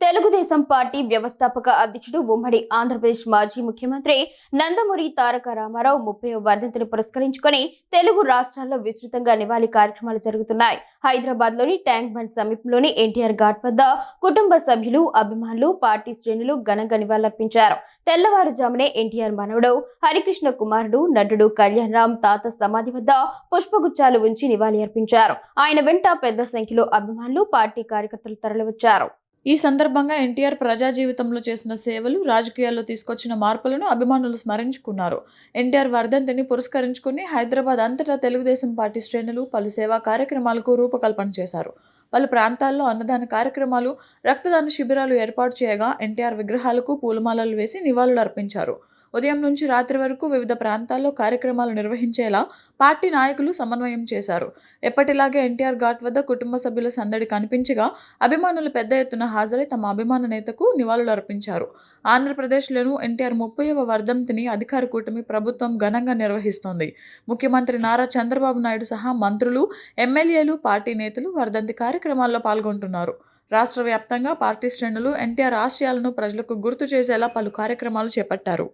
Telugu Desam party వ్యవస్థాపక అధ్యక్షుడు ఉమ్మడి ఆంధ్రప్రదేశ్ మాజీ ముఖ్యమంత్రి నందమూరి తారక రామారావు 30వ వర్ధంతిని పురస్కరించుకొని తెలుగు రాష్ట్రాల్లో విస్తృతంగా నివాళి కార్యక్రమాలు జరుగుతున్నాయి. హైదరాబాద్ లోని ట్యాంక్ బండ్ సమీపంలోని ఎన్టీఆర్ ఘాట్ వద్ద కుటుంబ సభ్యులు, అభిమానులు, పార్టీ శ్రేణులు ఘనంగా నివాళులర్పించారు. తెల్లవారుజామునే ఎన్టీఆర్ మనవడు హరికృష్ణ కుమారుడు నటుడు కళ్యాణ్ రామ్ తాత సమాధి వద్ద పుష్పగుచ్చాలు ఉంచి నివాళి అర్పించారు. ఆయన వెంట పెద్ద సంఖ్యలో అభిమానులు, పార్టీ కార్యకర్తలు తరలివచ్చారు. ఈ సందర్భంగా ఎన్టీఆర్ ప్రజా జీవితంలో చేసిన సేవలు, రాజకీయాల్లో తీసుకొచ్చిన మార్పులను అభిమానులు స్మరించుకున్నారు. ఎన్టీఆర్ వర్ధంతిని పురస్కరించుకుని హైదరాబాద్ అంతటా తెలుగుదేశం పార్టీ శ్రేణులు పలు సేవా కార్యక్రమాలకు రూపకల్పన చేశారు. పలు ప్రాంతాల్లో అన్నదాన కార్యక్రమాలు, రక్తదాన శిబిరాలు ఏర్పాటు చేయగా ఎన్టీఆర్ విగ్రహాలకు పూలమాలలు వేసి నివాళులు అర్పించారు. ఉదయం నుంచి రాత్రి వరకు వివిధ ప్రాంతాల్లో కార్యక్రమాలు నిర్వహించేలా పార్టీ నాయకులు సమన్వయం చేశారు. ఎప్పటిలాగే ఎన్టీఆర్ ఘాట్ వద్ద కుటుంబ సభ్యుల సందడి కనిపించగా అభిమానులు పెద్ద ఎత్తున హాజరై తమ అభిమాన నేతకు నివాళులు అర్పించారు. ఆంధ్రప్రదేశ్లోనూ ఎన్టీఆర్ 30వ వర్ధంతిని అధికార కూటమి ప్రభుత్వం ఘనంగా నిర్వహిస్తోంది. ముఖ్యమంత్రి నారా చంద్రబాబు నాయుడు సహా మంత్రులు, ఎమ్మెల్యేలు, పార్టీ నేతలు వర్ధంతి కార్యక్రమాల్లో పాల్గొంటున్నారు. రాష్ట్ర వ్యాప్తంగా పార్టీ శ్రేణులు ఎన్టీఆర్ ఆశయాలను ప్రజలకు గుర్తు చేసేలా పలు కార్యక్రమాలు చేపట్టారు.